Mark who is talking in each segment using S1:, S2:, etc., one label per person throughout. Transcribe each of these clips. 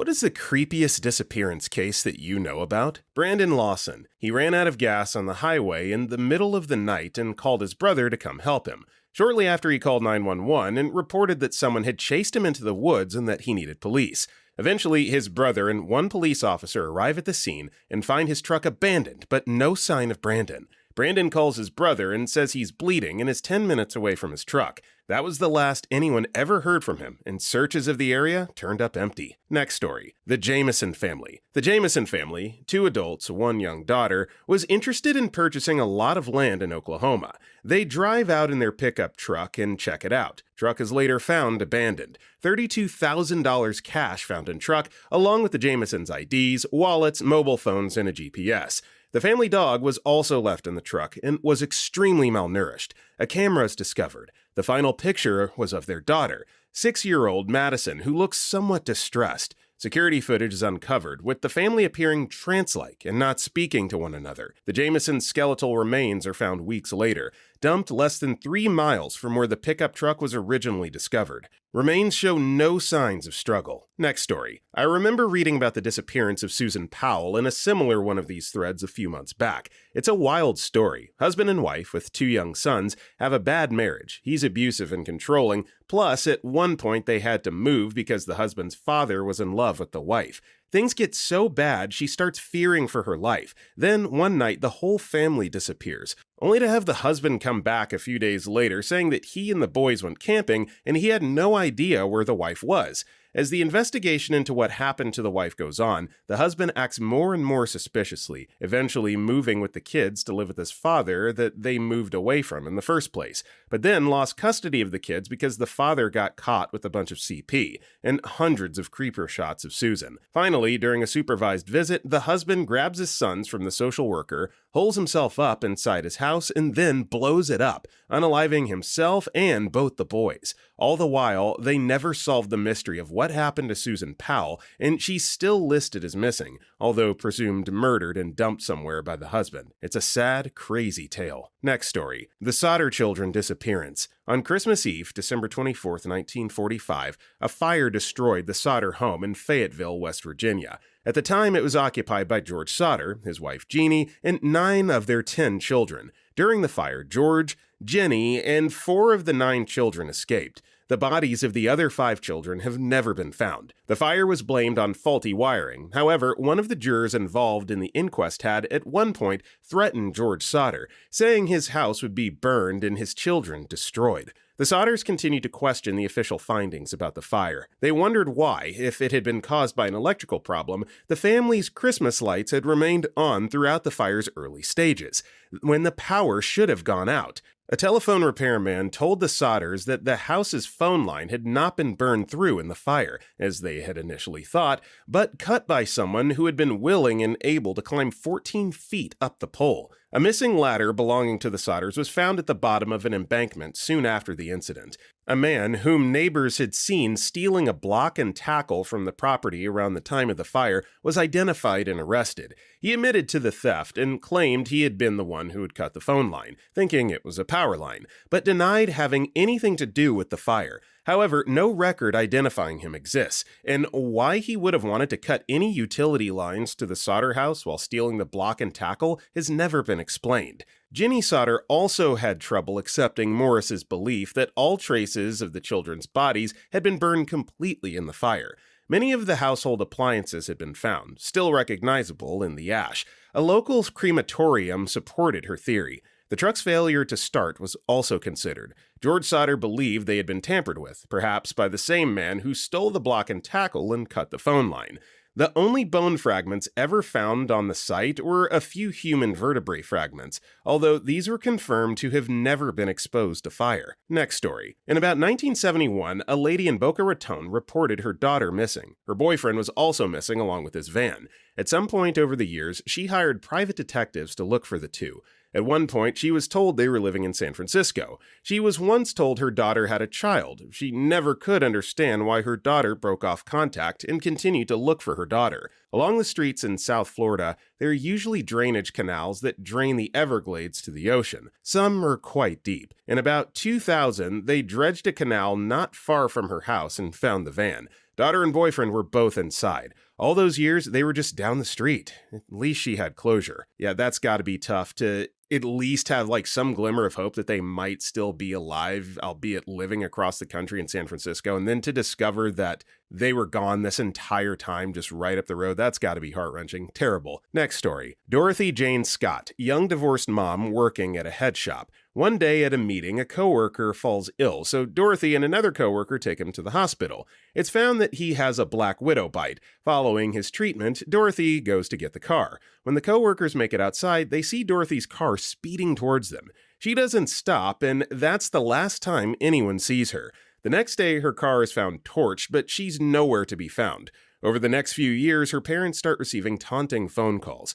S1: What is the creepiest disappearance case that you know about? Brandon Lawson. He ran out of gas on the highway in the middle of the night and called his brother to come help him. Shortly after, he called 911 and reported that someone had chased him into the woods and that he needed police. Eventually, his brother and one police officer arrive at the scene and find his truck abandoned, but no sign of Brandon. Brandon calls his brother and says he's bleeding and is 10 minutes away from his truck. That was the last anyone ever heard from him, and searches of the area turned up empty. Next story. The Jameson family. The Jameson family, 2 adults, 1 young daughter, was interested in purchasing a lot of land in Oklahoma. They drive out in their pickup truck and check it out. Truck is later found abandoned. $32,000 cash found in truck, along with the Jamesons' IDs, wallets, mobile phones, and a GPS. The family dog was also left in the truck and was extremely malnourished. A camera is discovered. The final picture was of their daughter, 6-year-old Madison, who looks somewhat distressed. Security footage is uncovered, with the family appearing trance-like and not speaking to one another. The Jamesons' skeletal remains are found weeks later, dumped less than 3 miles from where the pickup truck was originally discovered. Remains show no signs of struggle. Next story. I remember reading about the disappearance of Susan Powell in a similar one of these threads a few months back. It's a wild story. Husband and wife, with 2 young sons, have a bad marriage. He's abusive and controlling, plus at one point they had to move because the husband's father was in love with the wife. Things get so bad, she starts fearing for her life. Then, one night, the whole family disappears, only to have the husband come back a few days later saying that he and the boys went camping and he had no idea where the wife was. As the investigation into what happened to the wife goes on, the husband acts more and more suspiciously, eventually moving with the kids to live with his father that they moved away from in the first place, but then lost custody of the kids because the father got caught with a bunch of CP and hundreds of creeper shots of Susan. Finally, during a supervised visit, the husband grabs his sons from the social worker, holds himself up inside his house, and then blows it up, unaliving himself and both the boys. All the while, they never solved the mystery of what happened to Susan Powell, and she's still listed as missing, although presumed murdered and dumped somewhere by the husband. It's a sad, crazy tale. Next story. The Sodder children disappearance. On Christmas Eve, December 24, 1945, a fire destroyed the Sodder home in Fayetteville, West Virginia. At the time, it was occupied by George Sodder, his wife Jeannie, and 9 of their 10 children. During the fire, George, Jenny, and 4 of the 9 children escaped. The bodies of the other 5 children have never been found. The fire was blamed on faulty wiring. However, one of the jurors involved in the inquest had, at one point, threatened George Sodder, saying his house would be burned and his children destroyed. The Sodders continued to question the official findings about the fire. They wondered why, if it had been caused by an electrical problem, the family's Christmas lights had remained on throughout the fire's early stages, when the power should have gone out. A telephone repairman told the Sodders that the house's phone line had not been burned through in the fire, as they had initially thought, but cut by someone who had been willing and able to climb 14 feet up the pole. A missing ladder belonging to the Sodders was found at the bottom of an embankment soon after the incident. A man whom neighbors had seen stealing a block and tackle from the property around the time of the fire was identified and arrested. He admitted to the theft and claimed he had been the one who had cut the phone line, thinking it was a power line, but denied having anything to do with the fire. However, no record identifying him exists, and why he would have wanted to cut any utility lines to the Sodder house while stealing the block and tackle has never been explained. Jenny Sodder also had trouble accepting Morris's belief that all traces of the children's bodies had been burned completely in the fire. Many of the household appliances had been found, still recognizable in the ash. A local crematorium supported her theory. The truck's failure to start was also considered. George Sodder believed they had been tampered with, perhaps by the same man who stole the block and tackle and cut the phone line. The only bone fragments ever found on the site were a few human vertebrae fragments, although these were confirmed to have never been exposed to fire. Next story. In about 1971, a lady in Boca Raton reported her daughter missing. Her boyfriend was also missing along with his van. At some point over the years, she hired private detectives to look for the two. At one point, she was told they were living in San Francisco. She was once told her daughter had a child. She never could understand why her daughter broke off contact and continued to look for her daughter. Along the streets in South Florida, there are usually drainage canals that drain the Everglades to the ocean. Some are quite deep. In about 2000, they dredged a canal not far from her house and found the van. Daughter and boyfriend were both inside. All those years, they were just down the street. At least she had closure. Yeah, that's gotta be tough to at least have like some glimmer of hope that they might still be alive, albeit living across the country in San Francisco, and then to discover that they were gone this entire time just right up the road. That's gotta be heart-wrenching. Terrible. Next story. Dorothy Jane Scott, young divorced mom working at a head shop. One day at a meeting, a coworker falls ill, so Dorothy and another coworker take him to the hospital. It's found that he has a black widow bite. Following his treatment, Dorothy goes to get the car. When the coworkers make it outside, they see Dorothy's car speeding towards them. She doesn't stop, and that's the last time anyone sees her. The next day, her car is found torched, but she's nowhere to be found. Over the next few years, her parents start receiving taunting phone calls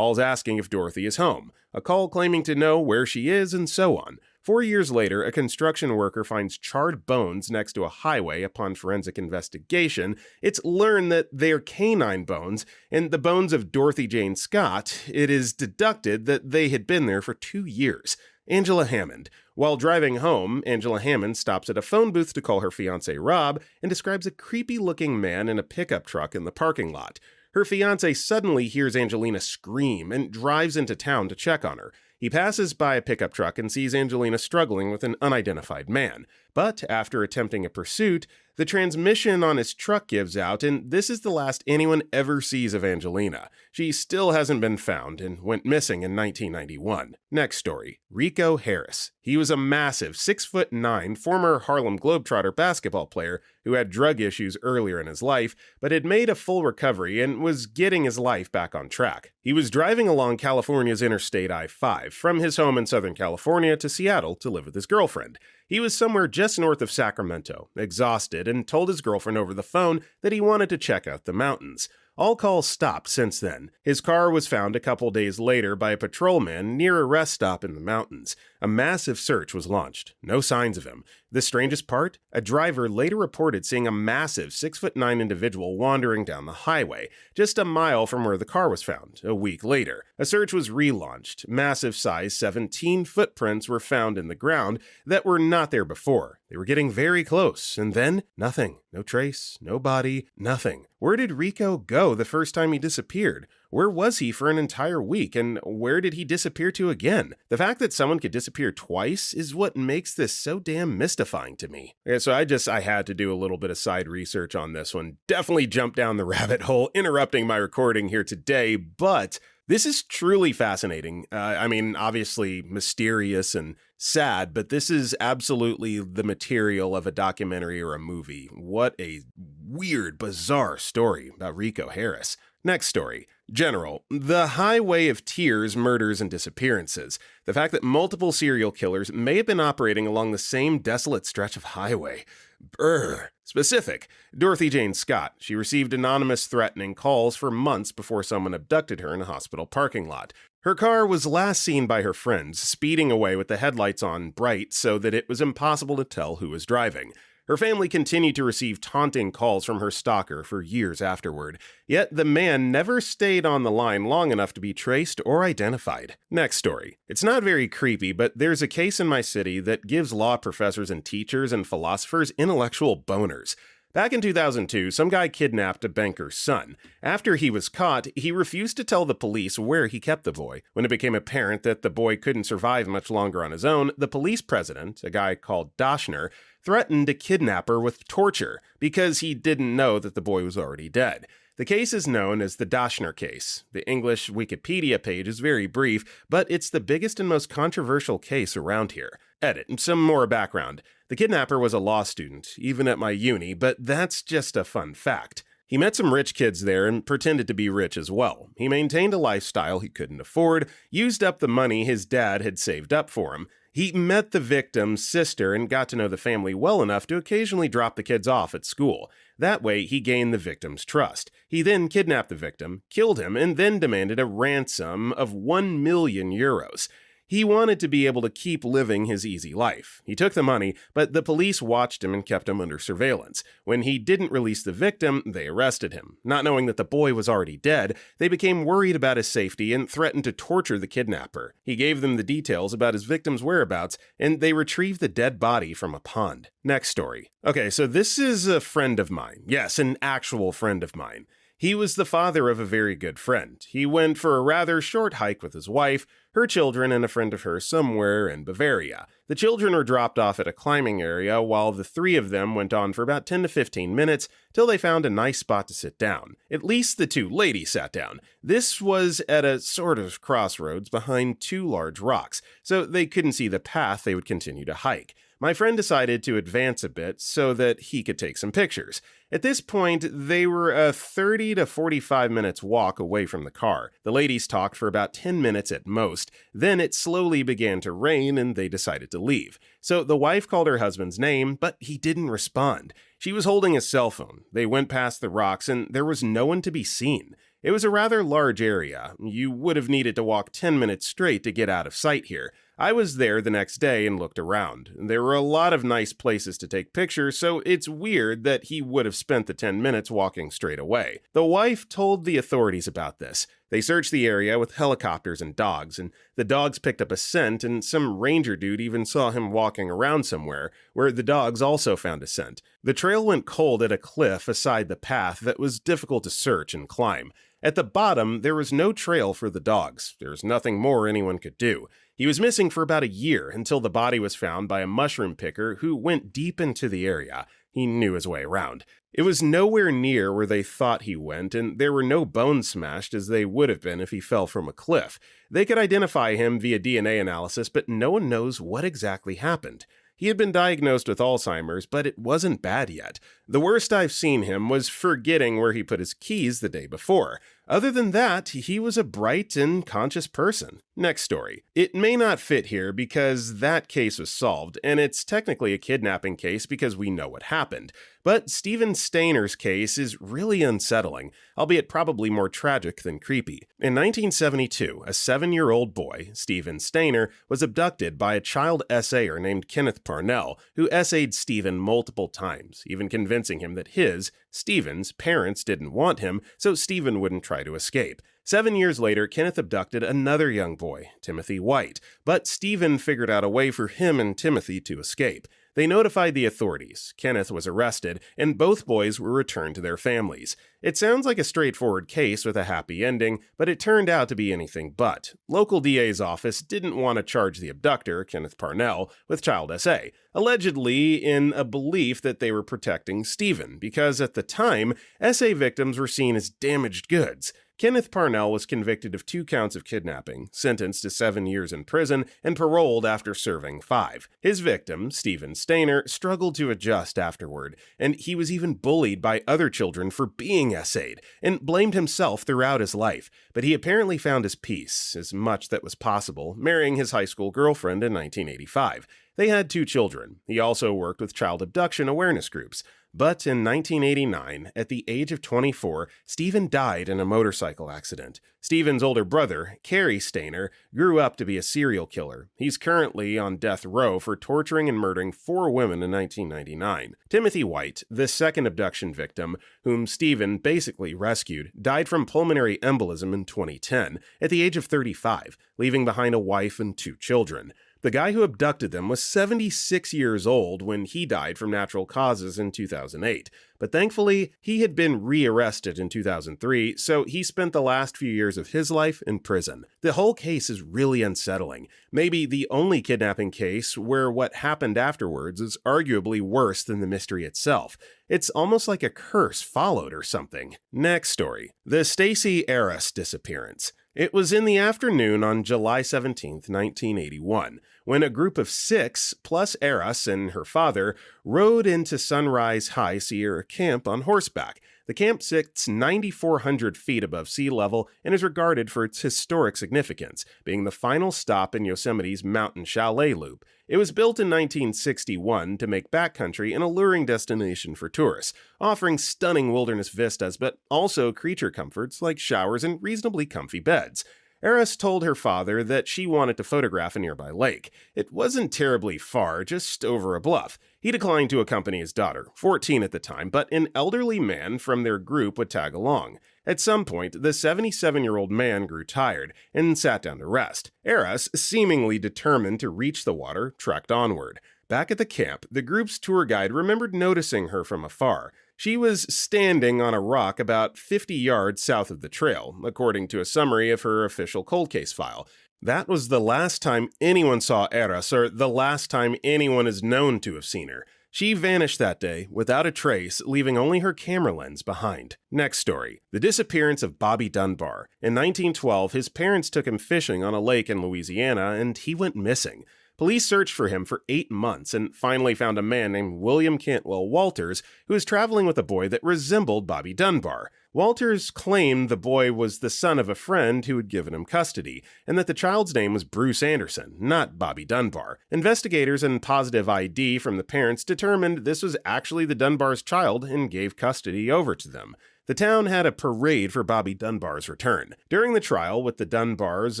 S1: asking if Dorothy is home, a call claiming to know where she is, and so on. 4 years later, a construction worker finds charred bones next to a highway. Upon forensic investigation, it's learned that they're canine bones, and the bones of Dorothy Jane Scott. It is deducted that they had been there for 2 years. Angela Hammond. While driving home, Angela Hammond stops at a phone booth to call her fiancé Rob and describes a creepy-looking man in a pickup truck in the parking lot. Her fiancé suddenly hears Angelina scream and drives into town to check on her. He passes by a pickup truck and sees Angelina struggling with an unidentified man. But after attempting a pursuit, the transmission on his truck gives out, and this is the last anyone ever sees of Angelina. She still hasn't been found and went missing in 1991. Next story. Rico Harris. He was a massive 6'9" former Harlem Globetrotter basketball player who had drug issues earlier in his life, but had made a full recovery and was getting his life back on track. He was driving along California's Interstate I-5 from his home in Southern California to Seattle to live with his girlfriend. He was somewhere just north of Sacramento, exhausted, and told his girlfriend over the phone that he wanted to check out the mountains. All calls stopped since then. His car was found a couple days later by a patrolman near a rest stop in the mountains. A massive search was launched. No signs of him. The strangest part? A driver later reported seeing a massive 6'9" individual wandering down the highway, just a mile from where the car was found. A week later, a search was relaunched. Massive size 17 footprints were found in the ground that were not there before. They were getting very close, and then nothing. No trace, no body, nothing. Where did Rico go the first time he disappeared? Where was he for an entire week, and where did he disappear to again? The fact that someone could disappear twice is what makes this so damn mystifying to me. Okay, so I had to do a little bit of side research on this one. Definitely jumped down the rabbit hole, interrupting my recording here today, but this is truly fascinating. Obviously mysterious and sad, but this is absolutely the material of a documentary or a movie. What a weird, bizarre story about Rico Harris. Next story. General, the highway of tears, murders, and disappearances. The fact that multiple serial killers may have been operating along the same desolate stretch of highway. Brr. Specific. Dorothy Jane Scott. She received anonymous threatening calls for months before someone abducted her in a hospital parking lot. Her car was last seen by her friends, speeding away with the headlights on bright so that it was impossible to tell who was driving. Her family continued to receive taunting calls from her stalker for years afterward, yet the man never stayed on the line long enough to be traced or identified. Next story. It's not very creepy, but there's a case in my city that gives law professors and teachers and philosophers intellectual boners. Back in 2002, some guy kidnapped a banker's son. After he was caught, he refused to tell the police where he kept the boy. When it became apparent that the boy couldn't survive much longer on his own, the police president, a guy called Dashner, threatened to kidnap her with torture because he didn't know that the boy was already dead. The case is known as the Dashner case. The English Wikipedia page is very brief, but it's the biggest and most controversial case around here. Edit. Some more background. The kidnapper was a law student, even at my uni, but that's just a fun fact. He met some rich kids there and pretended to be rich as well. He maintained a lifestyle he couldn't afford, used up the money his dad had saved up for him. He met the victim's sister and got to know the family well enough to occasionally drop the kids off at school. That way, he gained the victim's trust. He then kidnapped the victim, killed him, and then demanded a ransom of 1 million euros. He wanted to be able to keep living his easy life. He took the money, but the police watched him and kept him under surveillance. When he didn't release the victim, they arrested him. Not knowing that the boy was already dead, they became worried about his safety and threatened to torture the kidnapper. He gave them the details about his victim's whereabouts, and they retrieved the dead body from a pond. Next story. Okay, so this is a friend of mine. Yes, an actual friend of mine. He was the father of a very good friend. He went for a rather short hike with his wife, her children, and a friend of hers somewhere in Bavaria. The children were dropped off at a climbing area while the three of them went on for about 10 to 15 minutes till they found a nice spot to sit down. At least the two ladies sat down. This was at a sort of crossroads behind two large rocks, so they couldn't see the path they would continue to hike. My friend decided to advance a bit so that he could take some pictures. At this point, they were a 30 to 45 minutes walk away from the car. The ladies talked for about 10 minutes at most. Then it slowly began to rain and they decided to leave. So the wife called her husband's name, but he didn't respond. She was holding his cell phone. They went past the rocks and there was no one to be seen. It was a rather large area. You would have needed to walk 10 minutes straight to get out of sight here. I was there the next day and looked around. There were a lot of nice places to take pictures, so it's weird that he would have spent the 10 minutes walking straight away. The wife told the authorities about this. They searched the area with helicopters and dogs, and the dogs picked up a scent, and some ranger dude even saw him walking around somewhere, where the dogs also found a scent. The trail went cold at a cliff aside the path that was difficult to search and climb. At the bottom, there was no trail for the dogs. There was nothing more anyone could do. He was missing for about a year until the body was found by a mushroom picker who went deep into the area. He knew his way around. It was nowhere near where they thought he went, and there were no bones smashed as they would have been if he fell from a cliff. They could identify him via DNA analysis, but no one knows what exactly happened. He had been diagnosed with Alzheimer's, but it wasn't bad yet. The worst I've seen him was forgetting where he put his keys the day before. Other than that, he was a bright and conscious person. Next story. It may not fit here because that case was solved, and it's technically a kidnapping case because we know what happened. But Stephen Stayner's case is really unsettling, albeit probably more tragic than creepy. In 1972, a 7-year-old boy, Stephen Stayner, was abducted by a child essayer named Kenneth Parnell, who essayed Stephen multiple times, even convincing him that Stephen's parents didn't want him, so Stephen wouldn't try to escape. 7 years later, Kenneth abducted another young boy, Timothy White, but Stephen figured out a way for him and Timothy to escape. They notified the authorities. Kenneth was arrested, and both boys were returned to their families. It sounds like a straightforward case with a happy ending, but it turned out to be anything but. Local DA's office didn't want to charge the abductor, Kenneth Parnell, with child SA, allegedly in a belief that they were protecting Stephen, because at the time, SA victims were seen as damaged goods. Kenneth Parnell was convicted of 2 counts of kidnapping, sentenced to 7 years in prison, and paroled after serving 5. His victim, Stephen Stayner, struggled to adjust afterward, and he was even bullied by other children for being essayed, and blamed himself throughout his life. But he apparently found his peace, as much that was possible, marrying his high school girlfriend in 1985. They had 2 children. He also worked with child abduction awareness groups. But in 1989, at the age of 24, Stephen died in a motorcycle accident. Stephen's older brother, Kerry Stayner, grew up to be a serial killer. He's currently on death row for torturing and murdering 4 women in 1999. Timothy White, the second abduction victim, whom Stephen basically rescued, died from pulmonary embolism in 2010, at the age of 35, leaving behind a wife and 2 children. The guy who abducted them was 76 years old when he died from natural causes in 2008, but thankfully, he had been rearrested in 2003, so he spent the last few years of his life in prison. The whole case is really unsettling, maybe the only kidnapping case where what happened afterwards is arguably worse than the mystery itself. It's almost like a curse followed or something. Next story. The Stacy Arras disappearance. It was in the afternoon on July 17, 1981, when a group of 6, plus Arras and her father, rode into Sunrise High Sierra Camp on horseback. The camp sits 9,400 feet above sea level and is regarded for its historic significance, being the final stop in Yosemite's Mountain Chalet Loop. It was built in 1961 to make backcountry an alluring destination for tourists, offering stunning wilderness vistas but also creature comforts like showers and reasonably comfy beds. Arras told her father that she wanted to photograph a nearby lake. It wasn't terribly far, just over a bluff. He declined to accompany his daughter, 14 at the time, but an elderly man from their group would tag along. At some point, the 77-year-old man grew tired and sat down to rest. Arras, seemingly determined to reach the water, trekked onward. Back at the camp, the group's tour guide remembered noticing her from afar. She was standing on a rock about 50 yards south of the trail, according to a summary of her official cold case file. That was the last time anyone saw Arras, or the last time anyone is known to have seen her. She vanished that day, without a trace, leaving only her camera lens behind. Next story. The disappearance of Bobby Dunbar. In 1912, his parents took him fishing on a lake in Louisiana, and he went missing. Police searched for him for 8 months and finally found a man named William Cantwell Walters who was traveling with a boy that resembled Bobby Dunbar. Walters claimed the boy was the son of a friend who had given him custody, and that the child's name was Bruce Anderson, not Bobby Dunbar. Investigators and positive ID from the parents determined this was actually the Dunbar's child and gave custody over to them. The town had a parade for Bobby Dunbar's return. During the trial with the Dunbars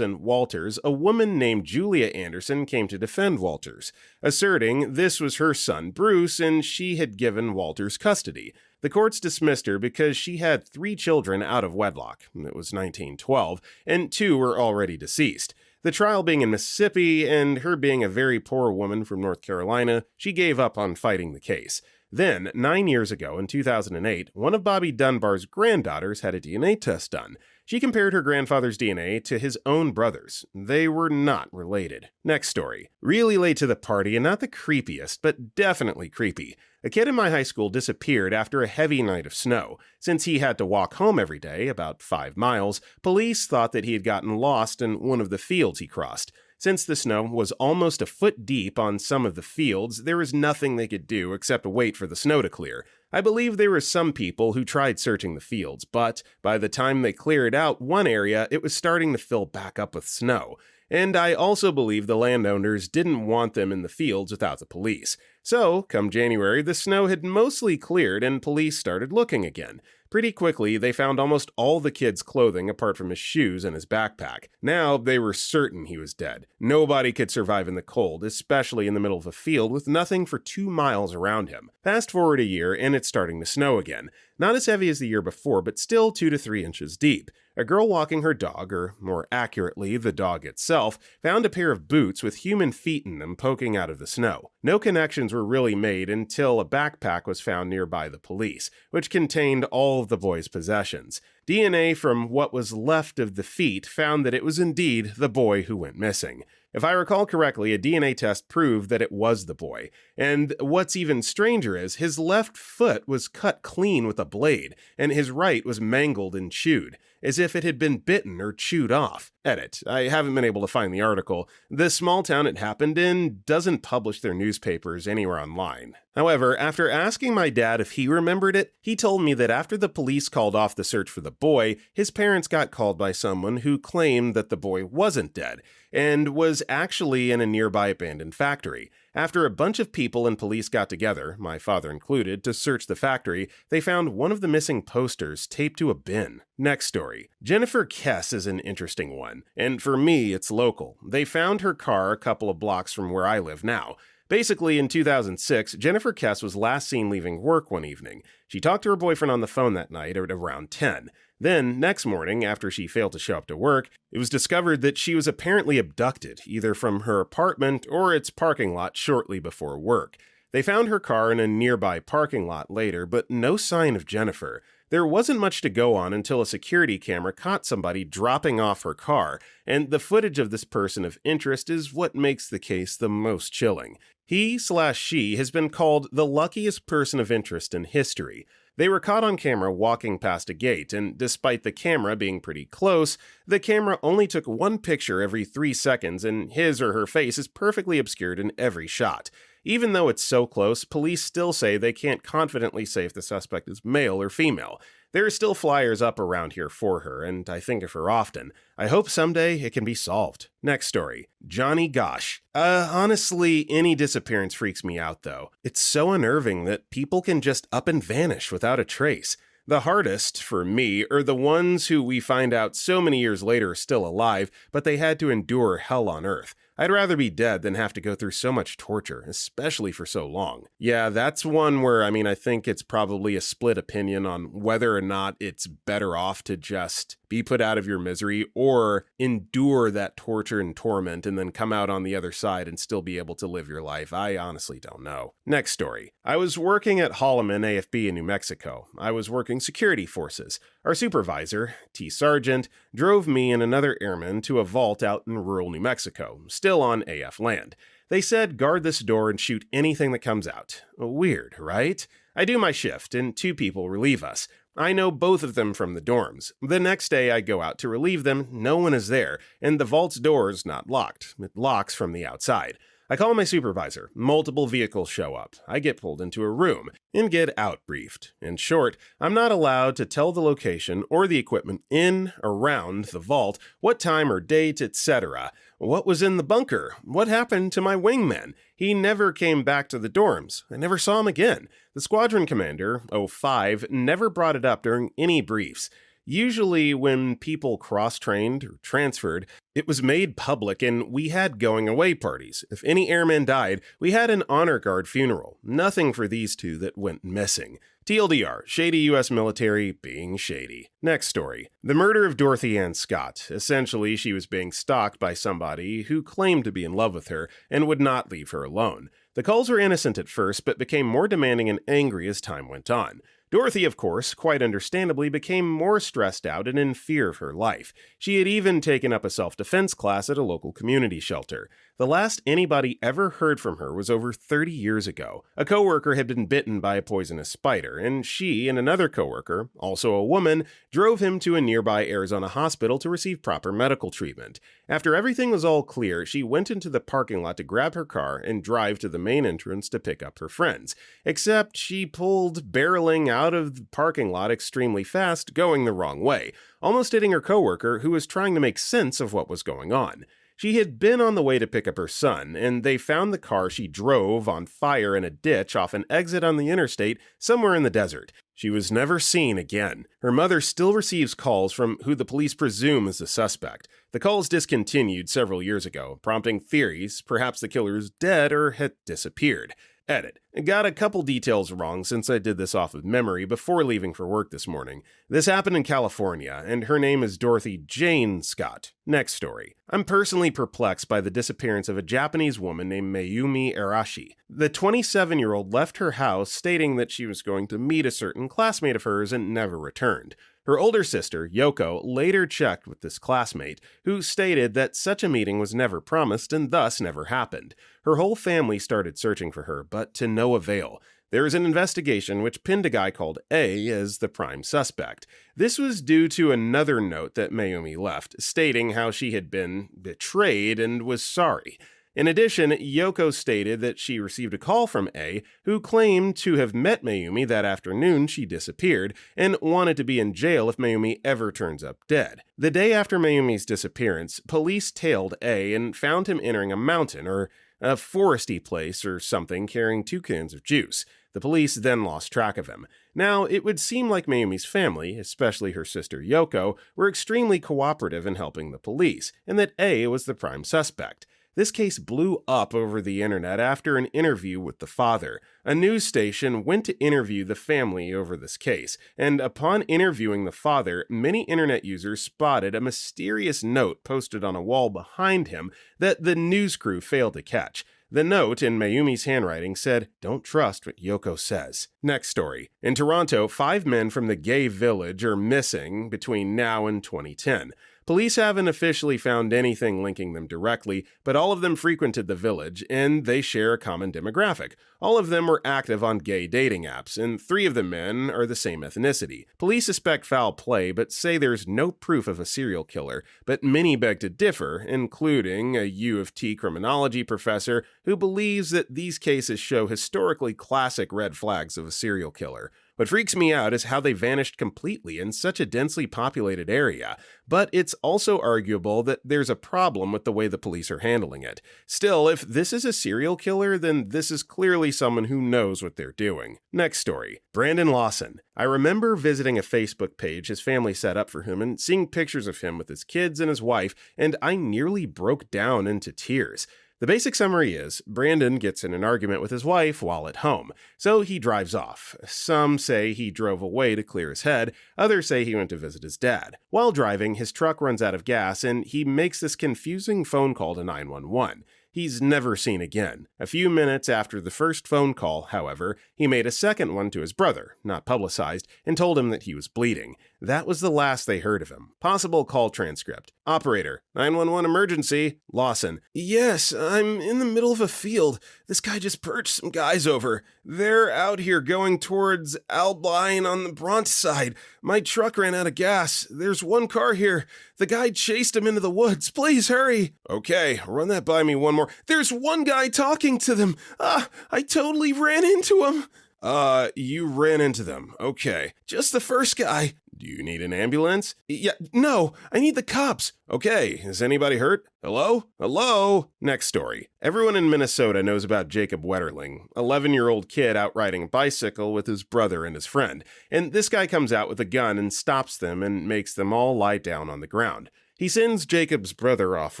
S1: and Walters, a woman named Julia Anderson came to defend Walters, asserting this was her son Bruce and she had given Walters custody. The courts dismissed her because she had 3 children out of wedlock. It was 1912, and 2 were already deceased. The trial being in Mississippi and her being a very poor woman from North Carolina, she gave up on fighting the case. Then, 9 years ago, in 2008, one of Bobby Dunbar's granddaughters had a DNA test done. She compared her grandfather's DNA to his own brother's. They were not related. Next story. Really late to the party and not the creepiest, but definitely creepy. A kid in my high school disappeared after a heavy night of snow. Since he had to walk home every day, about 5 miles, police thought that he had gotten lost in one of the fields he crossed. Since the snow was almost a foot deep on some of the fields, there was nothing they could do except wait for the snow to clear. I believe there were some people who tried searching the fields, but by the time they cleared out one area, it was starting to fill back up with snow. And I also believe the landowners didn't want them in the fields without the police. So, come January, the snow had mostly cleared and police started looking again. Pretty quickly, they found almost all the kid's clothing apart from his shoes and his backpack. Now, they were certain he was dead. Nobody could survive in the cold, especially in the middle of a field with nothing for 2 miles around him. Fast forward a year, and it's starting to snow again. Not as heavy as the year before, but still 2 to 3 inches deep. A girl walking her dog, or more accurately, the dog itself, found a pair of boots with human feet in them poking out of the snow. No connections were really made until a backpack was found nearby the police, which contained all of the boy's possessions. DNA from what was left of the feet found that it was indeed the boy who went missing. If I recall correctly, a DNA test proved that it was the boy. And what's even stranger is his left foot was cut clean with a blade, and his right was mangled and chewed, as if it had been bitten or chewed off. Edit. I haven't been able to find the article. The small town it happened in doesn't publish their newspapers anywhere online. However, after asking my dad if he remembered it, he told me that after the police called off the search for the boy, his parents got called by someone who claimed that the boy wasn't dead, and was actually in a nearby abandoned factory. After a bunch of people and police got together, my father included, to search the factory, they found one of the missing posters taped to a bin. Next story. Jennifer Kesse is an interesting one, and for me, it's local. They found her car a couple of blocks from where I live now. Basically, in 2006, Jennifer Kesse was last seen leaving work one evening. She talked to her boyfriend on the phone that night at around 10. Then, next morning, after she failed to show up to work, it was discovered that she was apparently abducted, either from her apartment or its parking lot shortly before work. They found her car in a nearby parking lot later, but no sign of Jennifer. There wasn't much to go on until a security camera caught somebody dropping off her car, and the footage of this person of interest is what makes the case the most chilling. He/she has been called the luckiest person of interest in history. They were caught on camera walking past a gate, and despite the camera being pretty close, the camera only took one picture every 3 seconds, and his or her face is perfectly obscured in every shot. Even though it's so close, police still say they can't confidently say if the suspect is male or female. There are still flyers up around here for her, and I think of her often. I hope someday it can be solved. Next story. Johnny Gosh. Honestly, any disappearance freaks me out, though. It's so unnerving that people can just up and vanish without a trace. The hardest, for me, are the ones who we find out so many years later are still alive, but they had to endure hell on Earth. I'd rather be dead than have to go through so much torture, especially for so long. Yeah, that's one where, I think it's probably a split opinion on whether or not it's better off to just be put out of your misery or endure that torture and torment and then come out on the other side and still be able to live your life. I honestly don't know. Next story. I was working at Holloman AFB in New Mexico. I was working security forces. Our supervisor, T. Sargent, drove me and another airman to a vault out in rural New Mexico, still on AF land. They said, guard this door and shoot anything that comes out. Weird, right? I do my shift, and 2 people relieve us. I know both of them from the dorms. The next day I go out to relieve them, no one is there, and the vault's door's not locked. It locks from the outside. I call my supervisor. Multiple vehicles show up. I get pulled into a room and get out-briefed. In short, I'm not allowed to tell the location or the equipment in, around the vault, what time or date, etc. What was in the bunker? What happened to my wingman? He never came back to the dorms. I never saw him again. The squadron commander, 05, never brought it up during any briefs. Usually when people cross-trained or transferred, it was made public and we had going-away parties. If any airman died, we had an honor guard funeral. Nothing for these 2 that went missing. TLDR, shady U.S. military being shady. Next story. The murder of Dorothy Ann Scott. Essentially, she was being stalked by somebody who claimed to be in love with her and would not leave her alone. The calls were innocent at first, but became more demanding and angry as time went on. Dorothy, of course, quite understandably, became more stressed out and in fear of her life. She had even taken up a self-defense class at a local community shelter. The last anybody ever heard from her was over 30 years ago. A coworker had been bitten by a poisonous spider, and she and another coworker, also a woman, drove him to a nearby Arizona hospital to receive proper medical treatment. After everything was all clear, she went into the parking lot to grab her car and drive to the main entrance to pick up her friends. Except she pulled barreling out of the parking lot extremely fast, going the wrong way, almost hitting her coworker who was trying to make sense of what was going on. She had been on the way to pick up her son, and they found the car she drove on fire in a ditch off an exit on the interstate somewhere in the desert. She was never seen again. Her mother still receives calls from who the police presume is the suspect. The calls discontinued several years ago, prompting theories perhaps the killer is dead or had disappeared. Edit. Got a couple details wrong since I did this off of memory before leaving for work this morning. This happened in California, and her name is Dorothy Jane Scott. Next story. I'm personally perplexed by the disappearance of a Japanese woman named Mayumi Arashi. The 27-year-old left her house stating that she was going to meet a certain classmate of hers and never returned. Her older sister, Yoko, later checked with this classmate, who stated that such a meeting was never promised and thus never happened. Her whole family started searching for her, but to no avail. There is an investigation which pinned a guy called A as the prime suspect. This was due to another note that Mayumi left, stating how she had been betrayed and was sorry. In addition, Yoko stated that she received a call from A, who claimed to have met Mayumi that afternoon she disappeared, and wanted to be in jail if Mayumi ever turns up dead. The day after Mayumi's disappearance, police tailed A and found him entering a mountain, or a foresty place or something, carrying 2 cans of juice. The police then lost track of him. Now, it would seem like Mayumi's family, especially her sister Yoko, were extremely cooperative in helping the police, and that A was the prime suspect. This case blew up over the internet after an interview with the father. A news station went to interview the family over this case, and upon interviewing the father, many internet users spotted a mysterious note posted on a wall behind him that the news crew failed to catch. The note, in Mayumi's handwriting, said, "Don't trust what Yoko says." Next story. In Toronto, 5 men from the gay village are missing between now and 2010. Police haven't officially found anything linking them directly, but all of them frequented the village, and they share a common demographic. All of them were active on gay dating apps, and 3 of the men are the same ethnicity. Police suspect foul play, but say there's no proof of a serial killer, but many beg to differ, including a U of T criminology professor who believes that these cases show historically classic red flags of a serial killer. What freaks me out is how they vanished completely in such a densely populated area, but it's also arguable that there's a problem with the way the police are handling it. Still, if this is a serial killer, then this is clearly someone who knows what they're doing. Next story. Brandon Lawson. I remember visiting a Facebook page his family set up for him and seeing pictures of him with his kids and his wife, and I nearly broke down into tears. The basic summary is, Brandon gets in an argument with his wife while at home, so he drives off. Some say he drove away to clear his head, others say he went to visit his dad. While driving, his truck runs out of gas and he makes this confusing phone call to 911. He's never seen again. A few minutes after the first phone call, however, he made a second one to his brother, not publicized, and told him that he was bleeding. That was the last they heard of him. Possible call transcript. Operator, 911 emergency. Lawson. Yes, I'm in the middle of a field. This guy just purged some guys over. They're out here going towards Albine on the Bronx side. My truck ran out of gas. There's one car here. The guy chased him into the woods. Please hurry. Okay, run that by me one more. There's one guy talking to them. I totally ran into him. You ran into them. Okay. Just the first guy. Do you need an ambulance? Yeah, no, I need the cops. Okay, is anybody hurt? Hello? Hello? Next story. Everyone in Minnesota knows about Jacob Wetterling, 11-year-old kid out riding a bicycle with his brother and his friend. And this guy comes out with a gun and stops them and makes them all lie down on the ground. He sends Jacob's brother off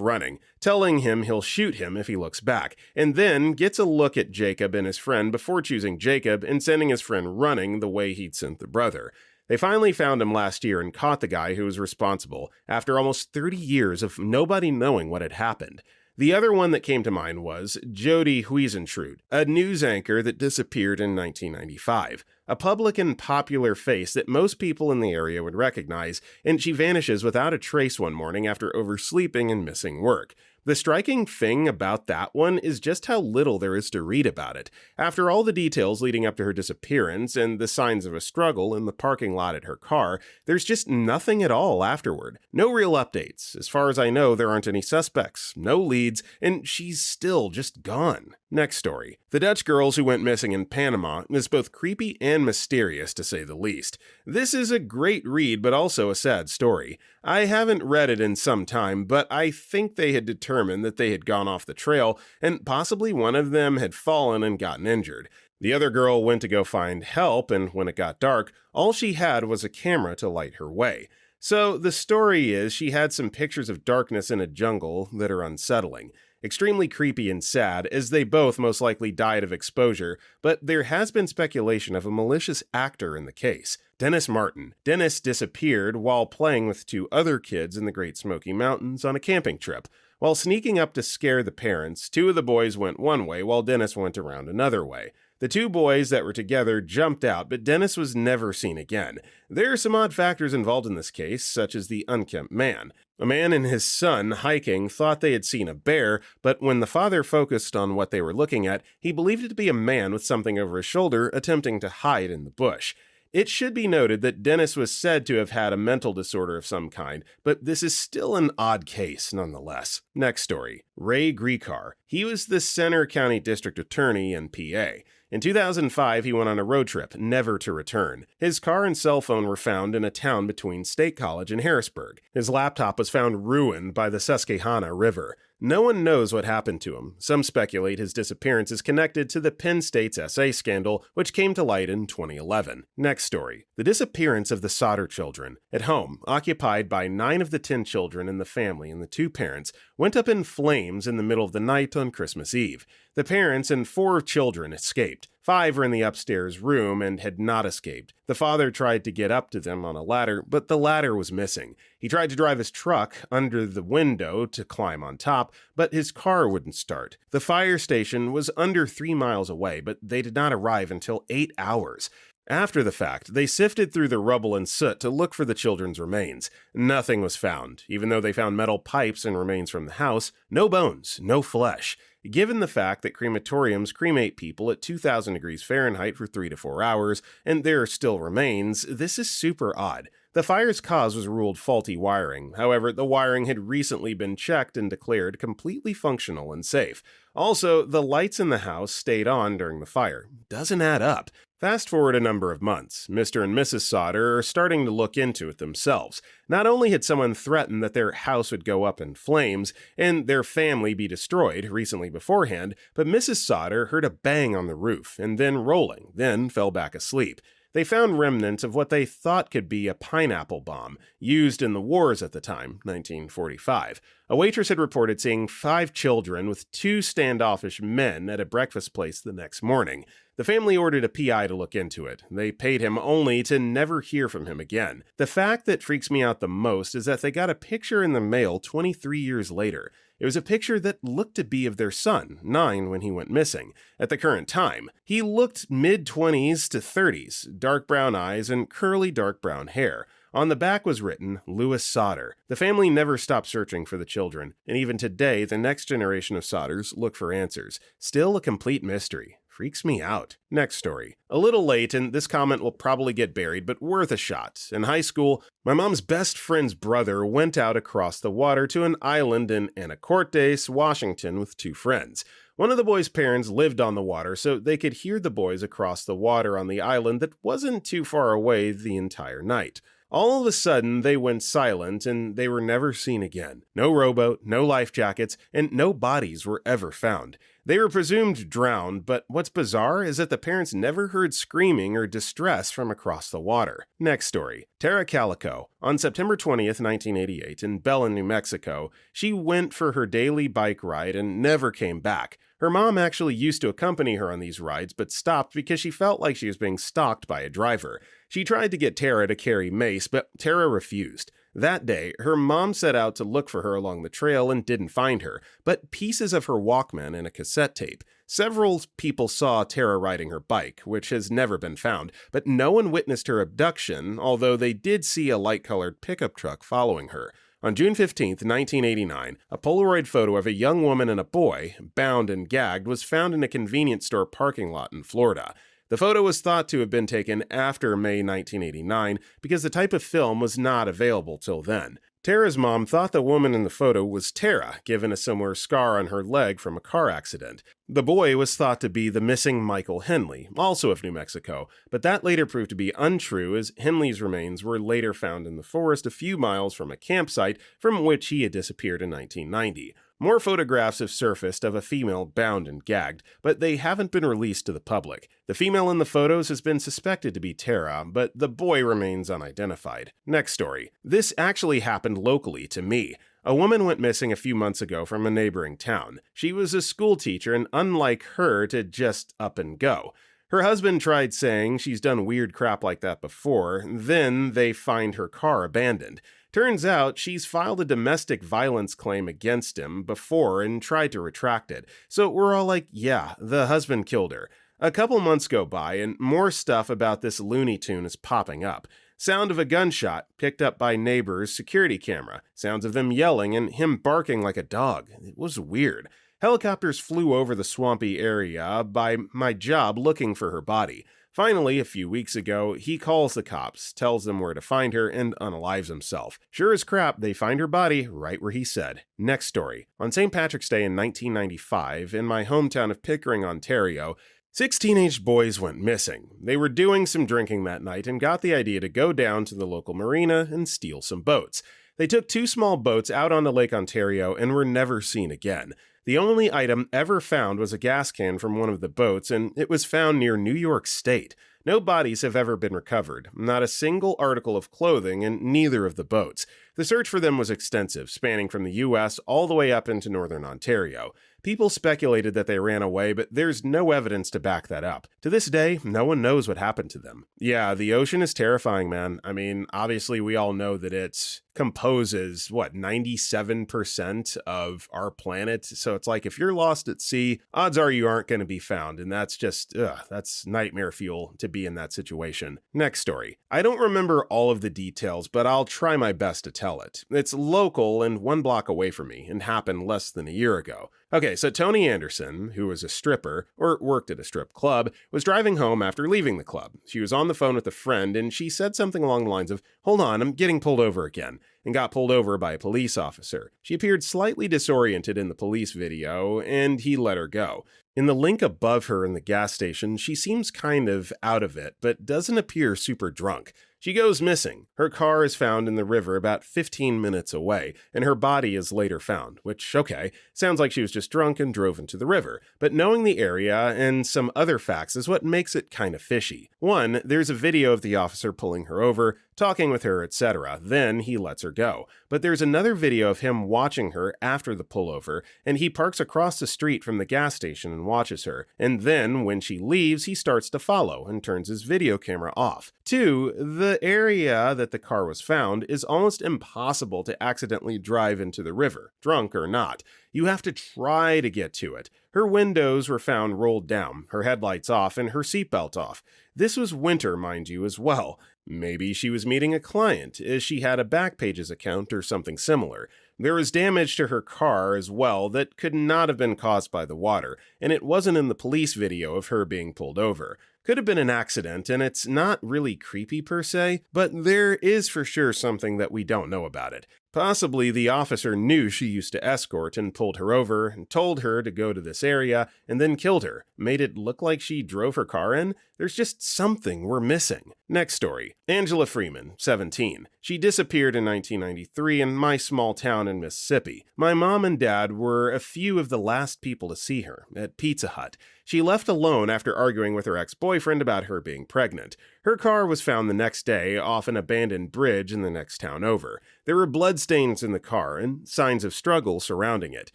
S1: running, telling him he'll shoot him if he looks back, and then gets a look at Jacob and his friend before choosing Jacob and sending his friend running the way he'd sent the brother. They finally found him last year and caught the guy who was responsible, after almost 30 years of nobody knowing what had happened. The other one that came to mind was Jody Huizentrud, a news anchor that disappeared in 1995. A public and popular face that most people in the area would recognize, and she vanishes without a trace one morning after oversleeping and missing work. The striking thing about that one is just how little there is to read about it. After all the details leading up to her disappearance and the signs of a struggle in the parking lot at her car, there's just nothing at all afterward. No real updates. As far as I know, there aren't any suspects, no leads, and she's still just gone. Next story. The Dutch girls who went missing in Panama is both creepy and mysterious, to say the least. This is a great read, but also a sad story. I haven't read it in some time, but I think they had determined that they had gone off the trail, and possibly one of them had fallen and gotten injured. The other girl went to go find help, and when it got dark, all she had was a camera to light her way. So the story is she had some pictures of darkness in a jungle that are unsettling. Extremely creepy and sad, as they both most likely died of exposure, but there has been speculation of a malicious actor in the case. Dennis Martin. Dennis disappeared while playing with two other kids in the Great Smoky Mountains on a camping trip. While sneaking up to scare the parents, two of the boys went one way while Dennis went around another way. The two boys that were together jumped out, but Dennis was never seen again. There are some odd factors involved in this case, such as the unkempt man. A man and his son hiking thought they had seen a bear, but when the father focused on what they were looking at, he believed it to be a man with something over his shoulder attempting to hide in the bush. It should be noted that Dennis was said to have had a mental disorder of some kind, but this is still an odd case nonetheless. Next story. Ray Gricar. He was the Center County District Attorney in PA. In 2005, he went on a road trip, never to return. His car and cell phone were found in a town between State College and Harrisburg. His laptop was found ruined by the Susquehanna River. No one knows what happened to him. Some speculate his disappearance is connected to the Penn State's essay scandal, which came to light in 2011. Next story. The disappearance of the Sodder children. At home, occupied by 9 of the 10 children in the family and the 2 parents, went up in flames in the middle of the night on Christmas Eve. The parents and 4 children escaped. 5 were in the upstairs room and had not escaped. The father tried to get up to them on a ladder, but the ladder was missing. He tried to drive his truck under the window to climb on top, but his car wouldn't start. The fire station was under 3 miles away, but they did not arrive until 8 hours. After the fact, they sifted through the rubble and soot to look for the children's remains. Nothing was found, even though they found metal pipes and remains from the house. No bones, no flesh. Given the fact that crematoriums cremate people at 2,000 degrees Fahrenheit for 3 to 4 hours, and there are still remains, this is super odd. The fire's cause was ruled faulty wiring. However, the wiring had recently been checked and declared completely functional and safe. Also, the lights in the house stayed on during the fire. Doesn't add up. Fast forward a number of months. Mr. and Mrs. Sodder are starting to look into it themselves. Not only had someone threatened that their house would go up in flames and their family be destroyed recently beforehand, but Mrs. Sodder heard a bang on the roof and then rolling, then fell back asleep. They found remnants of what they thought could be a pineapple bomb, used in the wars at the time, 1945. A waitress had reported seeing 5 children with 2 standoffish men at a breakfast place the next morning. The family ordered a PI to look into it. They paid him only to never hear from him again. The fact that freaks me out the most is that they got a picture in the mail 23 years later. It was a picture that looked to be of their son, 9 when he went missing. At the current time, he looked mid-20s to 30s, dark brown eyes and curly dark brown hair. On the back was written, Louis Sodder. The family never stopped searching for the children, and even today, the next generation of Sodders look for answers. Still a complete mystery. Freaks me out. Next story. A little late, and this comment will probably get buried, but worth a shot. In high school, my mom's best friend's brother went out across the water to an island in Anacortes, Washington, with 2 friends. One of the boys' parents lived on the water, so they could hear the boys across the water on the island that wasn't too far away the entire night. All of a sudden, they went silent and they were never seen again. No rowboat, no life jackets, and no bodies were ever found. They were presumed drowned, but what's bizarre is that the parents never heard screaming or distress from across the water. Next story. Tara Calico. On September 20th, 1988, in Belen, New Mexico, she went for her daily bike ride and never came back. Her mom actually used to accompany her on these rides, but stopped because she felt like she was being stalked by a driver. She tried to get Tara to carry mace, but Tara refused. That day, her mom set out to look for her along the trail and didn't find her, but pieces of her Walkman and a cassette tape. Several people saw Tara riding her bike, which has never been found, but no one witnessed her abduction, although they did see a light-colored pickup truck following her. On June 15, 1989, a Polaroid photo of a young woman and a boy, bound and gagged, was found in a convenience store parking lot in Florida. The photo was thought to have been taken after May 1989 because the type of film was not available till then. Tara's mom thought the woman in the photo was Tara, given a similar scar on her leg from a car accident. The boy was thought to be the missing Michael Henley, also of New Mexico, but that later proved to be untrue as Henley's remains were later found in the forest a few miles from a campsite from which he had disappeared in 1990. More photographs have surfaced of a female bound and gagged, but they haven't been released to the public. The female in the photos has been suspected to be Tara, but the boy remains unidentified. Next story. This actually happened locally to me. A woman went missing a few months ago from a neighboring town. She was a school teacher, and unlike her to just up and go. Her husband tried saying she's done weird crap like that before, then they find her car abandoned. Turns out she's filed a domestic violence claim against him before and tried to retract it. So we're all like, yeah, the husband killed her. A couple months go by and more stuff about this Looney Tune is popping up. Sound of a gunshot picked up by neighbor's security camera. Sounds of them yelling and him barking like a dog. It was weird. Helicopters flew over the swampy area by my job looking for her body. Finally, a few weeks ago, he calls the cops, tells them where to find her, and unalives himself. Sure as crap, they find her body right where he said. Next story. On St. Patrick's Day in 1995, in my hometown of Pickering, Ontario, 6 teenage boys went missing. They were doing some drinking that night and got the idea to go down to the local marina and steal some boats. They took 2 small boats out onto Lake Ontario and were never seen again. The only item ever found was a gas can from one of the boats, and it was found near New York State. No bodies have ever been recovered, not a single article of clothing in neither of the boats. The search for them was extensive, spanning from the U.S. all the way up into northern Ontario. People speculated that they ran away, but there's no evidence to back that up. To this day, no one knows what happened to them. Yeah, the ocean is terrifying, man. I mean, obviously we all know that it composes, 97% of our planet? So it's like, if you're lost at sea, odds are you aren't going to be found, and that's just, that's nightmare fuel to be in that situation. Next story. I don't remember all of the details, but I'll try my best to tell tell it. It's local and 1 block away from me and happened less than a year ago. Okay, so Toni Anderson, who was a stripper, or worked at a strip club, was driving home after leaving the club. She was on the phone with a friend and she said something along the lines of, "Hold on, I'm getting pulled over again," and got pulled over by a police officer. She appeared slightly disoriented in the police video, and he let her go. In the link above her in the gas station, she seems kind of out of it, but doesn't appear super drunk. She goes missing. Her car is found in the river about 15 minutes away, and her body is later found, which, okay, sounds like she was just drunk and drove into the river. But knowing the area and some other facts is what makes it kind of fishy. One, there's a video of the officer pulling her over, talking with her, etc. Then he lets her go. But there's another video of him watching her after the pullover, and he parks across the street from the gas station and watches her. And then, when she leaves, he starts to follow and turns his video camera off. Two, the area that the car was found is almost impossible to accidentally drive into the river, drunk or not. You have to try to get to it. Her windows were found rolled down, her headlights off, and her seatbelt off. This was winter, mind you, as well. Maybe she was meeting a client, as she had a Backpages account or something similar. There was damage to her car as well that could not have been caused by the water, and it wasn't in the police video of her being pulled over. Could have been an accident, and it's not really creepy per se, but there is for sure something that we don't know about it. Possibly the officer knew she used to escort and pulled her over and told her to go to this area and then killed her. Made it look like she drove her car in? There's just something we're missing. Next story. Angela Freeman, 17. She disappeared in 1993 in my small town in Mississippi. My mom and dad were a few of the last people to see her at Pizza Hut. She left alone after arguing with her ex-boyfriend about her being pregnant. Her car was found the next day off an abandoned bridge in the next town over. There were bloodstains in the car and signs of struggle surrounding it.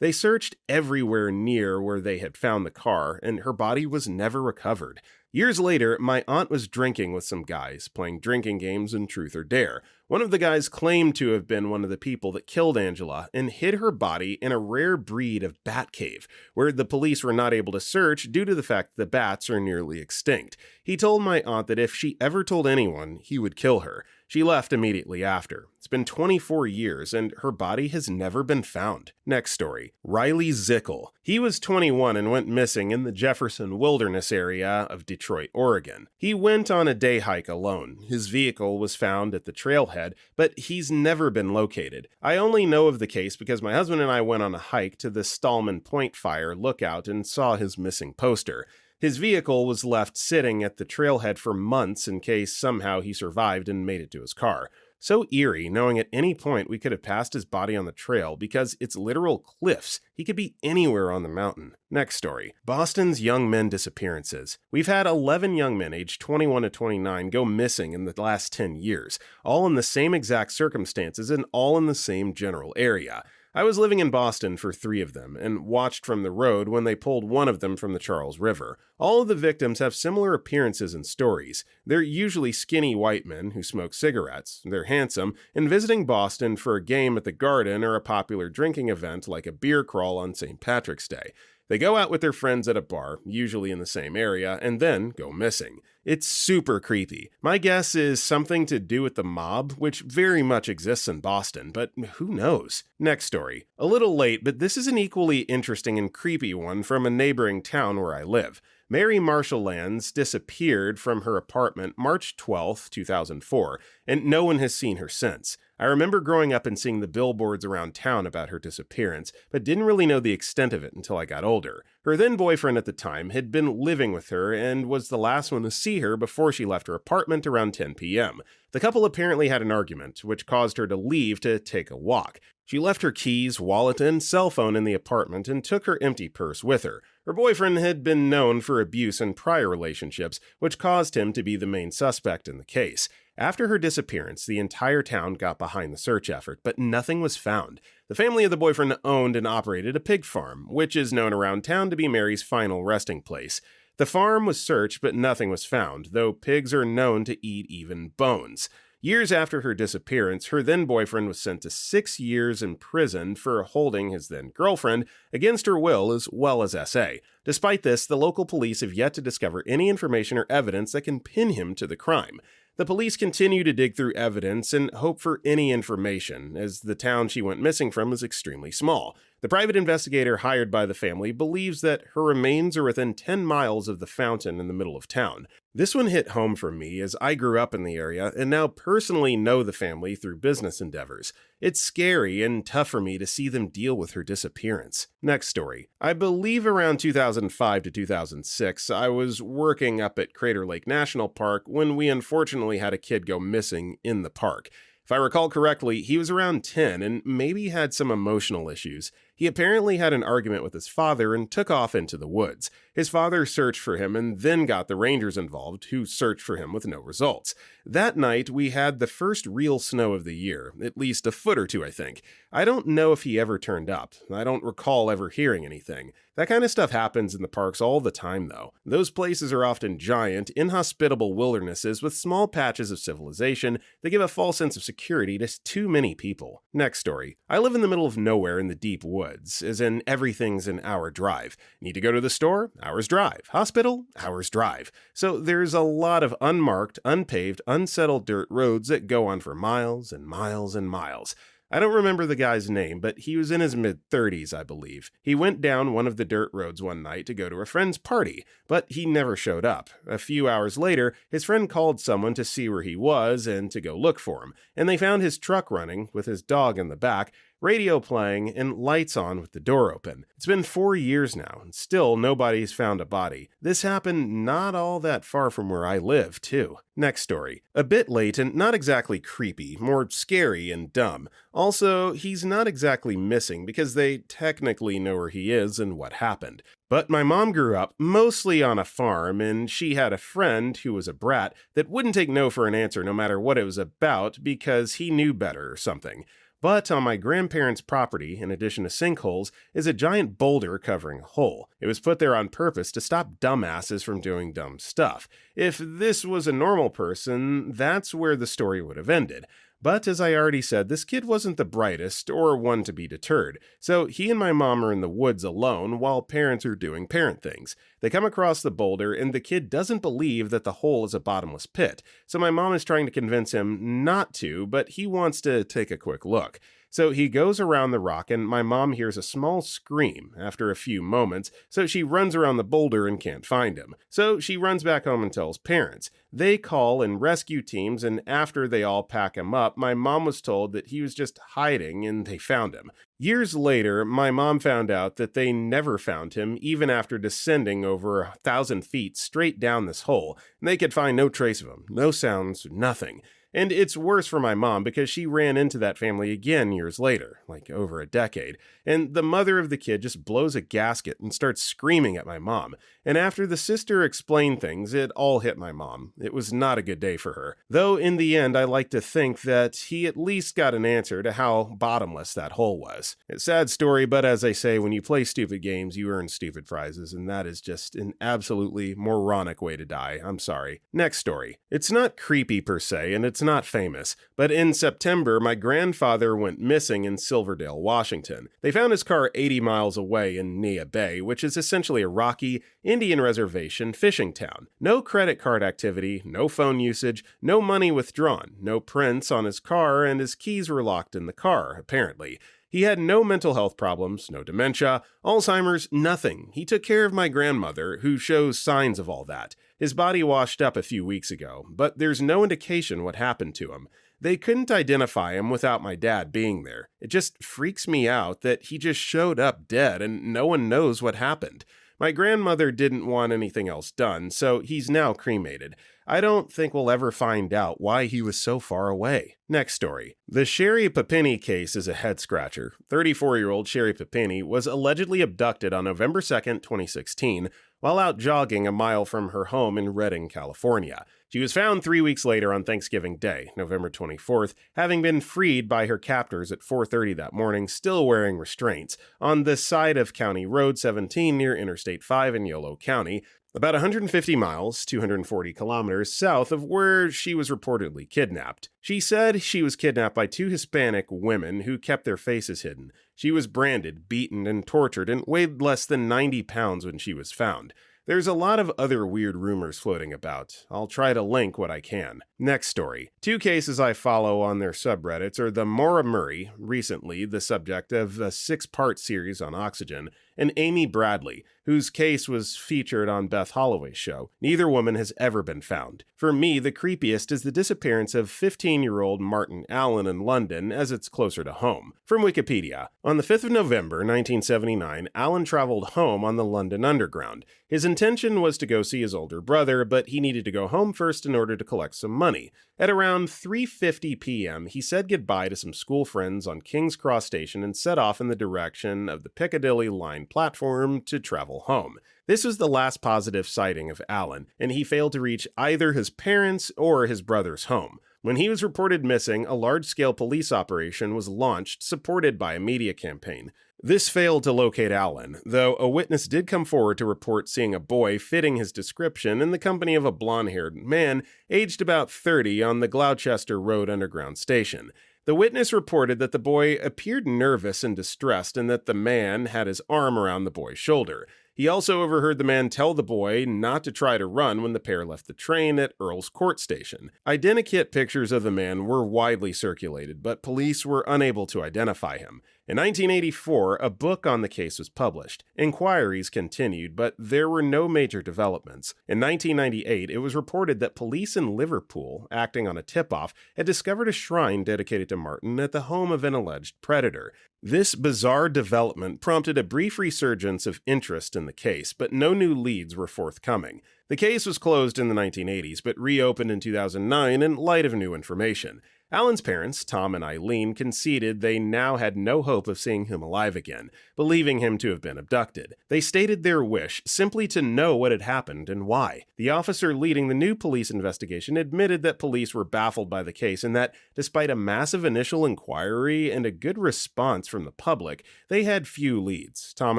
S1: They searched everywhere near where they had found the car, and her body was never recovered. Years later, my aunt was drinking with some guys, playing drinking games in Truth or Dare. One of the guys claimed to have been one of the people that killed Angela and hid her body in a rare breed of bat cave, where the police were not able to search due to the fact the bats are nearly extinct. He told my aunt that if she ever told anyone, he would kill her. She left immediately after. It's been 24 years, and her body has never been found. Next story. Riley Zickel. He was 21 and went missing in the Jefferson Wilderness area of Detroit, Oregon. He went on a day hike alone. His vehicle was found at the trailhead, but he's never been located. I only know of the case because my husband and I went on a hike to the Stallman Point Fire lookout and saw his missing poster. His vehicle was left sitting at the trailhead for months in case somehow he survived and made it to his car. So eerie, knowing at any point we could have passed his body on the trail because it's literal cliffs. He could be anywhere on the mountain. Next story. Boston's young men disappearances. We've had 11 young men aged 21 to 29 go missing in the last 10 years, all in the same exact circumstances and all in the same general area. I was living in Boston for 3 of them and watched from the road when they pulled one of them from the Charles River. All of the victims have similar appearances and stories. They're usually skinny white men who smoke cigarettes. They're handsome and visiting Boston for a game at the Garden or a popular drinking event like a beer crawl on St. Patrick's Day. They go out with their friends at a bar, usually in the same area, and then go missing. It's super creepy. My guess is something to do with the mob, which very much exists in Boston, but who knows? Next story. A little late, but this is an equally interesting and creepy one from a neighboring town where I live. Mary Marshall Lands disappeared from her apartment March 12, 2004, and no one has seen her since. I remember growing up and seeing the billboards around town about her disappearance, but didn't really know the extent of it until I got older. Her then boyfriend at the time had been living with her and was the last one to see her before she left her apartment around 10 p.m. The couple apparently had an argument, which caused her to leave to take a walk. She left her keys, wallet, and cell phone in the apartment and took her empty purse with her. Her boyfriend had been known for abuse in prior relationships, which caused him to be the main suspect in the case. After her disappearance, the entire town got behind the search effort, but nothing was found. The family of the boyfriend owned and operated a pig farm, which is known around town to be Mary's final resting place. The farm was searched, but nothing was found, though pigs are known to eat even bones. Years after her disappearance, her then-boyfriend was sent to 6 years in prison for holding his then-girlfriend against her will as well as SA. Despite this, the local police have yet to discover any information or evidence that can pin him to the crime. The police continue to dig through evidence and hope for any information, as the town she went missing from is extremely small. The private investigator hired by the family believes that her remains are within 10 miles of the fountain in the middle of town. This one hit home for me as I grew up in the area and now personally know the family through business endeavors. It's scary and tough for me to see them deal with her disappearance. Next story. I believe around 2005 to 2006, I was working up at Crater Lake National Park when we unfortunately had a kid go missing in the park. If I recall correctly, he was around 10 and maybe had some emotional issues. He apparently had an argument with his father and took off into the woods. His father searched for him and then got the rangers involved, who searched for him with no results. That night, we had the first real snow of the year, at least a foot or two, I think. I don't know if he ever turned up. I don't recall ever hearing anything. That kind of stuff happens in the parks all the time, though. Those places are often giant, inhospitable wildernesses with small patches of civilization that give a false sense of security to too many people. Next story. I live in the middle of nowhere in the deep woods, as in everything's an hour drive. Need to go to the store? Hour's drive. Hospital? Hour's drive. So there's a lot of unmarked, unpaved, unsettled dirt roads that go on for miles and miles and miles. I don't remember the guy's name, but he was in his mid-30s, I believe. He went down one of the dirt roads one night to go to a friend's party, but he never showed up. A few hours later, his friend called someone to see where he was and to go look for him, and they found his truck running, with his dog in the back, radio playing, and lights on with the door open. It's been 4 years now, and still nobody's found a body. This happened not all that far from where I live, too. Next story. A bit late and not exactly creepy, more scary and dumb. Also, he's not exactly missing because they technically know where he is and what happened. But my mom grew up mostly on a farm, and she had a friend who was a brat that wouldn't take no for an answer no matter what it was about because he knew better or something. But on my grandparents' property, in addition to sinkholes, is a giant boulder covering a hole. It was put there on purpose to stop dumbasses from doing dumb stuff. If this was a normal person, that's where the story would have ended. But as I already said, this kid wasn't the brightest or one to be deterred, so he and my mom are in the woods alone while parents are doing parent things. They come across the boulder and the kid doesn't believe that the hole is a bottomless pit, so my mom is trying to convince him not to, but he wants to take a quick look. So he goes around the rock and my mom hears a small scream after a few moments, so she runs around the boulder and can't find him. So she runs back home and tells parents. They call in rescue teams, and after they all pack him up, my mom was told that he was just hiding and they found him. Years later, my mom found out that they never found him even after descending over 1,000 feet straight down this hole, and they could find no trace of him, no sounds, nothing. And it's worse for my mom because she ran into that family again years later, like over a decade, and the mother of the kid just blows a gasket and starts screaming at my mom. And after the sister explained things, it all hit my mom. It was not a good day for her. Though in the end, I like to think that he at least got an answer to how bottomless that hole was. It's a sad story, but as I say, when you play stupid games, you earn stupid prizes, and that is just an absolutely moronic way to die. I'm sorry. Next story. It's not creepy per se, and it's not famous, but in September, my grandfather went missing in Silverdale, Washington. They found his car 80 miles away in Nia Bay, which is essentially a rocky, Indian reservation fishing town. No credit card activity, no phone usage, no money withdrawn, no prints on his car, and his keys were locked in the car, apparently. He had no mental health problems, no dementia, Alzheimer's, nothing. He took care of my grandmother, who shows signs of all that. His body washed up a few weeks ago, but there's no indication what happened to him. They couldn't identify him without my dad being there. It just freaks me out that he just showed up dead and no one knows what happened. My grandmother didn't want anything else done, so he's now cremated. I don't think we'll ever find out why he was so far away. Next story. The Sherri Papini case is a head-scratcher. 34-year-old Sherri Papini was allegedly abducted on November 2nd, 2016, while out jogging a mile from her home in Redding, California. She was found 3 weeks later on Thanksgiving Day, November 24th, having been freed by her captors at 4:30 that morning, still wearing restraints, on the side of County Road 17 near Interstate 5 in Yolo County, about 150 miles, 240 kilometers south of where she was reportedly kidnapped. She said she was kidnapped by two Hispanic women who kept their faces hidden. She was branded, beaten, and tortured and weighed less than 90 pounds when she was found. There's a lot of other weird rumors floating about. I'll try to link what I can. Next story. Two cases I follow on their subreddits are the Maura Murray, recently the subject of a 6-part series on Oxygen, and Amy Bradley, whose case was featured on Beth Holloway's show. Neither woman has ever been found. For me, the creepiest is the disappearance of 15-year-old Martin Allen in London, as it's closer to home. From Wikipedia, on the 5th of November 1979, Allen traveled home on the London Underground. His intention was to go see his older brother, but he needed to go home first in order to collect some money. At around 3:50 p.m., he said goodbye to some school friends on King's Cross Station and set off in the direction of the Piccadilly Line platform to travel home. This was the last positive sighting of Allen, and he failed to reach either his parents' or his brother's home. When he was reported missing, a large-scale police operation was launched, supported by a media campaign. This failed to locate Allen, though a witness did come forward to report seeing a boy fitting his description in the company of a blonde-haired man aged about 30 on the Gloucester Road Underground station. The witness reported that the boy appeared nervous and distressed and that the man had his arm around the boy's shoulder. He also overheard the man tell the boy not to try to run when the pair left the train at Earl's Court Station. Identikit pictures of the man were widely circulated, but police were unable to identify him. In 1984, a book on the case was published. Inquiries continued, but there were no major developments. In 1998, it was reported that police in Liverpool, acting on a tip-off, had discovered a shrine dedicated to Martin at the home of an alleged predator. This bizarre development prompted a brief resurgence of interest in the case, but no new leads were forthcoming. The case was closed in the 1980s, but reopened in 2009 in light of new information. Allen's parents, Tom and Eileen, conceded they now had no hope of seeing him alive again, believing him to have been abducted. They stated their wish simply to know what had happened and why. The officer leading the new police investigation admitted that police were baffled by the case and that, despite a massive initial inquiry and a good response from the public, they had few leads. Tom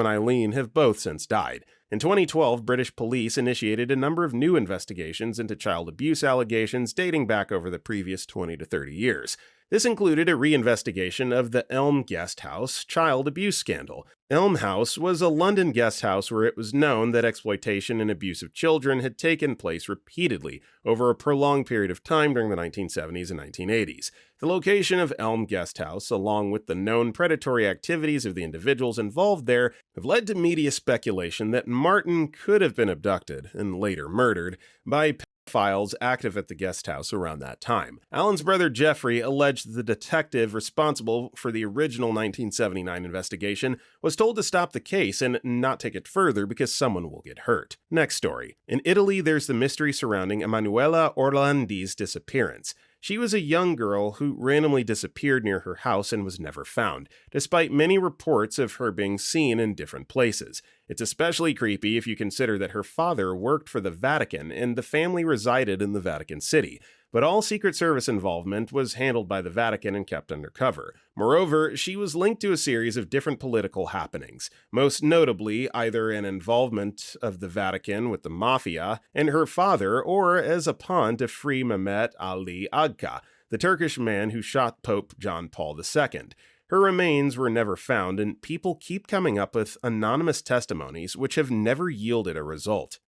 S1: and Eileen have both since died. In 2012, British police initiated a number of new investigations into child abuse allegations dating back over the previous 20 to 30 years. This included a reinvestigation of the Elm Guest House child abuse scandal. Elm House was a London guest house where it was known that exploitation and abuse of children had taken place repeatedly over a prolonged period of time during the 1970s and 1980s. The location of Elm Guest House, along with the known predatory activities of the individuals involved there, have led to media speculation that Martin could have been abducted and later murdered by pedophiles active at the guest house around that time. Allen's brother Jeffrey alleged the detective responsible for the original 1979 investigation was told to stop the case and not take it further because someone will get hurt. Next story. In Italy, there's the mystery surrounding Emanuela Orlandi's disappearance. She was a young girl who randomly disappeared near her house and was never found, despite many reports of her being seen in different places. It's especially creepy if you consider that her father worked for the Vatican and the family resided in the Vatican City. But all Secret Service involvement was handled by the Vatican and kept undercover. Moreover, she was linked to a series of different political happenings, most notably either an involvement of the Vatican with the mafia and her father, or as a pawn to free Mehmet Ali Agca, the Turkish man who shot Pope John Paul II. Her remains were never found, and people keep coming up with anonymous testimonies which have never yielded a result.